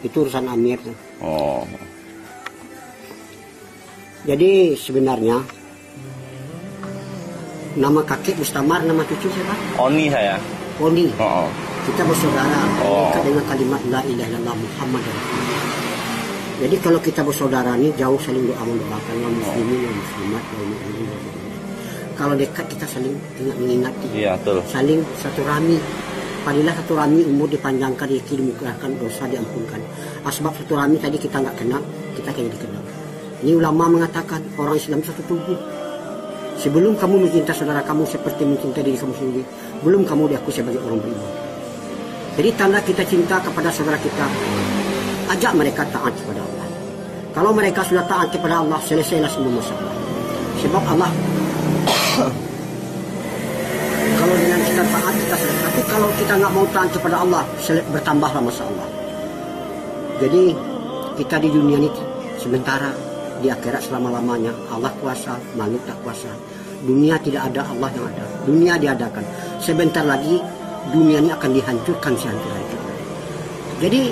Itu urusan amir tuh. Oh. Jadi sebenarnya nama kakek Mustamar, nama cucu siapa? Oni saya. Oni. Oh. Kita bersaudara Oh. dengan kalimat la ilaha illallah Muhammad Rasulullah. Jadi kalau kita bersaudara nih jauh saling doa mendoakan wa muslimin wa muslimat wa mu'minin wa mu'minat. Kalau dekat kita saling mengingati. Iya, betul. Saling satu rami. Apabila satu rami umur dipanjangkan, rezeki dimurahkan, dosa diampunkan. Asbab satu rami tadi kita nggak kenal, kita kayaknya dikenal. Ini ulama mengatakan orang Islam satu tubuh. Sebelum kamu mencinta saudara kamu seperti mencintai diri kamu sendiri, belum kamu diakui sebagai orang beriman. Jadi tanda kita cinta kepada saudara kita, ajak mereka taat kepada Allah. Kalau mereka sudah taat kepada Allah, selesailah semua masalah. Sebab Allah kalau dengan kita taat kita selesai. Tapi kalau kita nggak mau taat kepada Allah, bertambahlah masalah. Jadi kita di dunia ini sementara, di akhirat selama-lamanya. Allah kuasa, makhluk tak kuasa. Dunia tidak ada, Allah yang ada. Dunia diadakan. Sebentar lagi dunia ini akan dihancurkan sehancur-hancurnya. Jadi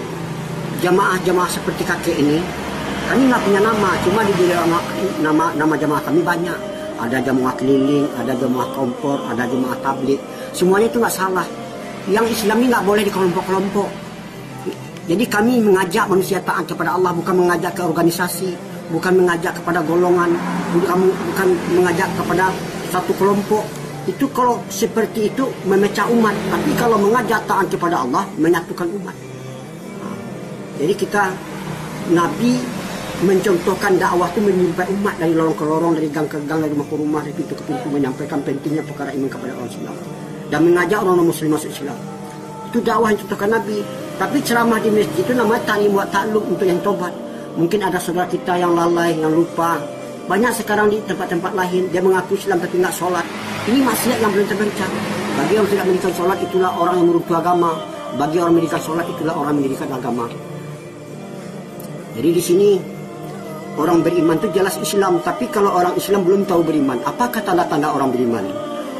jamaah-jamaah seperti kakek ini, kami nggak punya nama, cuma di nama jamaah kami banyak. Ada jamaah keliling, ada jamaah kompor, ada jamaah tablik. Semuanya itu nggak salah. Yang Islam ini nggak boleh di kelompok-kelompok. Jadi kami mengajak manusia taat kepada Allah, bukan mengajak ke organisasi, bukan mengajak kepada golongan, bukan mengajak kepada satu kelompok. Itu kalau seperti itu memecah umat. Tapi kalau mengajak taat kepada Allah, menyatukan umat. Jadi kita, Nabi mencontohkan dakwah itu menyimpan umat dari lorong ke lorong, dari gang ke gang, dari rumah ke rumah, dari pintu ke pintu, menyampaikan pentingnya perkara iman kepada orang Islam dan mengajak orang muslim masuk Islam. Itu dakwah yang contohkan Nabi. Tapi ceramah di masjid itu namanya ta'lim wa ta'lum, untuk yang tobat. Mungkin ada saudara kita yang lalai, yang lupa. Banyak sekarang di tempat-tempat lain dia mengaku Islam tapi nggak sholat. Ini maksiat yang belum terbencang. Bagi yang tidak mendirikan sholat, itulah orang yang meruntuh agama. Bagi orang mendirikan sholat, itulah orang mendirikan agama. Jadi di sini orang beriman itu jelas Islam, tapi kalau orang Islam belum tahu beriman, apakah tanda-tanda orang beriman?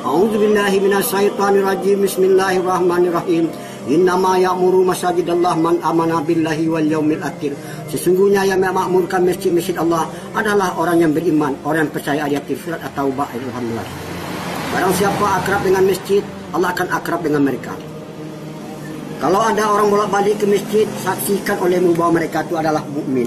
A'udzubillahi minasyaitonirrajim. Bismillahirrahmanirrahim. Innama ya'muru masajidallah man amana billahi wal yaumil akhir. Sesungguhnya yang memakmurkan masjid-masjid Allah adalah orang yang beriman, orang yang percaya ayat surat At-Taubah ayat 18. Barang siapa akrab dengan masjid, Allah akan akrab dengan mereka. Kalau ada orang bolak-balik ke masjid, saksikan olehmu bahwa mereka itu adalah mukmin.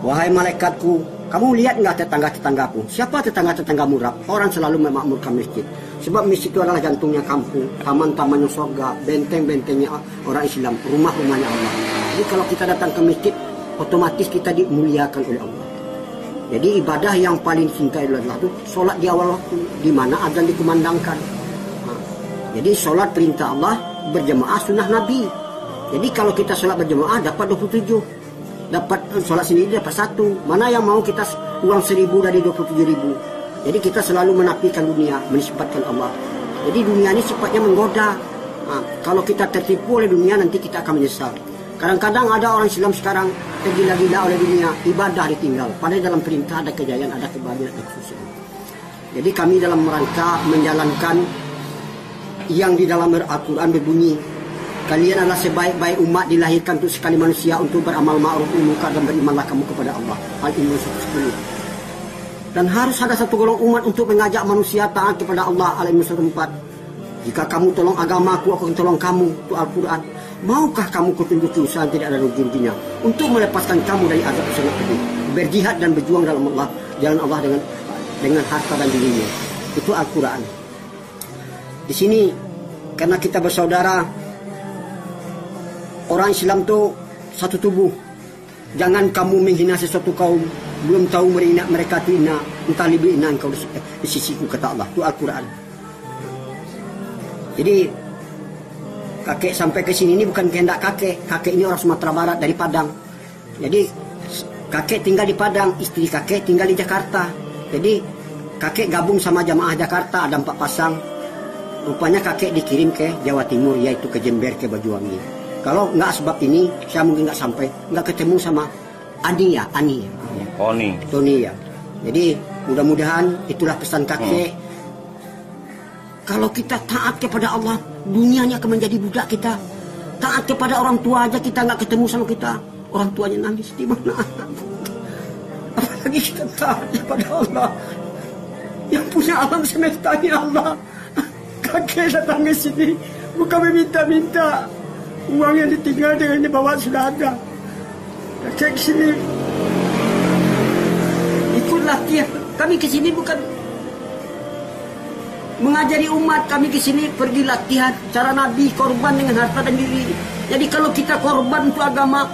Wahai malaikatku, kamu lihat nggak tetangga-tetanggaku? Siapa tetangga-tetanggamu? Orang selalu memakmurkan masjid. Sebab masjid itu adalah jantungnya kampung, taman-tamannya surga, benteng-bentengnya orang Islam, rumah-rumahnya Allah. Jadi kalau kita datang ke masjid, otomatis kita dimuliakan oleh Allah. Jadi ibadah yang paling cinta adalah itu sholat di awal waktu, di mana azan dikumandangkan. Jadi sholat perintah Allah, berjemaah sunnah Nabi. Jadi kalau kita sholat berjemaah dapat 27. Dapat sholat sendiri dapat 1. Mana yang mau kita uang 1.000 dari 27.000. Jadi kita selalu menafikan dunia, menispatkan Allah. Jadi dunia ini sifatnya menggoda. Kalau kita tertipu oleh dunia, nanti kita akan menyesal. Kadang-kadang ada orang Islam sekarang tergila-gila oleh dunia, ibadah ditinggal. Padahal dalam perintah ada kejayaan, ada kebahagiaan, ada kesusahan. Jadi kami dalam rangka menjalankan yang di dalam Al-Quran berbunyi, kalian adalah sebaik-baik umat dilahirkan untuk sekali manusia untuk beramal ma'ruf munkar dan berimanlah kamu kepada Allah. Al-Imran 10. Dan harus ada satu golongan umat untuk mengajak manusia taat kepada Allah. Al-Imran 4. Jika kamu tolong agamaku, aku akan tolong kamu. Itu Al-Quran. Maukah kamu kutunjuki usaha tidak ada rugi-ruginya untuk melepaskan kamu dari azab sangat pedih, berjihad dan berjuang dalam Allah, jalan Allah dengan harta dan dirinya. Itu Al-Quran. Di sini karena kita bersaudara, orang Islam itu satu tubuh. Jangan kamu menghina sesuatu kaum, belum tahu mereka itu ina, entah lebih ina engkau di sisiku, kata Allah. Itu Al-Quran. Jadi kakek sampai ke sini ini bukan kehendak kakek. Kakek ini orang Sumatera Barat dari Padang. Jadi kakek tinggal di Padang, istri kakek tinggal di Jakarta. Jadi kakek gabung sama jamaah Jakarta, ada 4 pasang. Rupanya kakek dikirim ke Jawa Timur, yaitu ke Jember, ke Banyuwangi. Kalau nggak sebab ini, saya mungkin nggak sampai, nggak ketemu sama Ani ya. Tony ya. Jadi mudah-mudahan itulah pesan kakek. Kalau kita taat kepada Allah, dunia ini akan menjadi budak kita. Taat kepada orang tua aja kita nggak ketemu sama kita, orang tuanya nangis di mana? Apalagi kita taat kepada Allah yang punya alam semesta ini Allah. Kakek datang ke sini bukan meminta-minta, uang yang ditinggal dengan dibawa sudah ada. Kakek ke sini ikut latihan. Kami ke sini bukan mengajari umat, kami ke sini pergi latihan cara Nabi korban dengan harta dan diri. Jadi kalau kita korban untuk agama,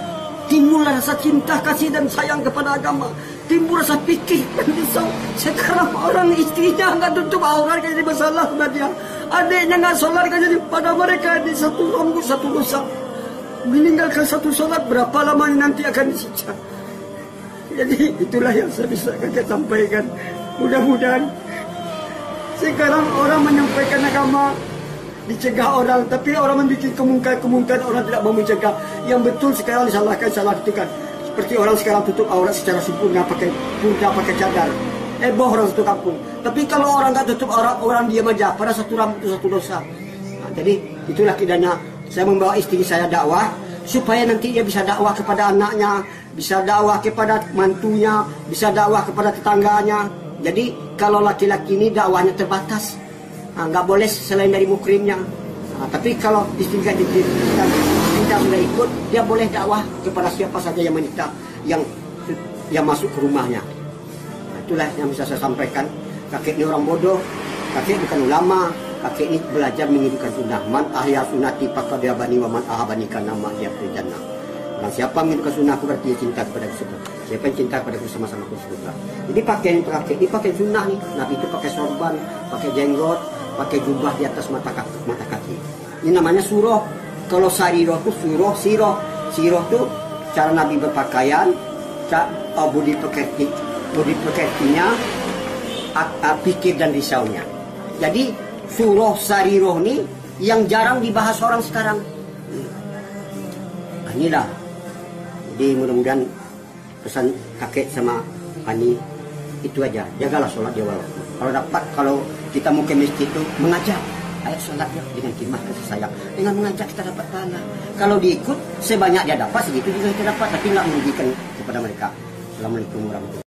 timbul rasa cinta, kasih dan sayang kepada agama, timbul rasa pikir dan risau. Sekarang orang istrinya nggak tutup aurat jadi masalah sama dia, adiknya nggak sholat jadi pada mereka di satu rambut satu dosa. Meninggalkan satu sholat berapa lamanya nanti akan disiksa. Jadi itulah yang saya bisa kakek sampaikan. Mudah-mudahan sekarang orang menyampaikan agama dicegah orang, tapi orang membuat kemungkinan orang tidak mau mencegah. Yang betul sekarang disalahkan, salah itu kan. Seperti orang sekarang tutup aurat secara sempurna pakai purda, pakai cadar. Heboh orang satu kampung. Tapi kalau orang nggak tutup aurat, orang diam aja. Pada satu rambut itu satu dosa. Nah, jadi itulah kidanya. Saya membawa istri saya dakwah supaya nanti dia bisa dakwah kepada anaknya, bisa dakwah kepada mantunya, bisa dakwah kepada tetangganya. Jadi kalau laki-laki ini dakwahnya terbatas, nggak boleh selain dari mukrimnya. Tapi kalau istri kita sudah ikut, dia boleh dakwah kepada siapa saja yang wanita yang masuk ke rumahnya. Itulah yang bisa saya sampaikan. Kakek ini orang bodoh, kakek bukan ulama, kakek ini belajar menghidupkan sunnah. Man ahya sunnati faqad abani wa man ahabani kana ma yaqul jannah. Dan siapa menghidupkan sunnah aku berarti cinta kepada surga. Siapa yang cinta kepada aku sama-sama ke surga. Jadi pakaian kakek ini pakai sunnah nih. Nabi itu pakai sorban, pakai jenggot, pakai jubah di atas mata kaki. Ini namanya surah. Kalau sariroh itu surah, siroh. Siroh itu cara Nabi berpakaian, budi pekertinya, pikir dan risaunya. Jadi surah sariroh ini yang jarang dibahas orang sekarang. Inilah. Jadi mudah-mudahan pesan kakek sama Ani itu aja. Jagalah sholat di awal. Kalau kita mau ke masjid itu mengajak, ayo sholatnya dengan khidmat kasih sayang. Dengan mengajak kita dapat pahala. Kalau diikut sebanyak dia dapat segitu juga kita dapat, tapi nggak merugikan kepada mereka. Assalamualaikum warahmatullahi wabarakatuh.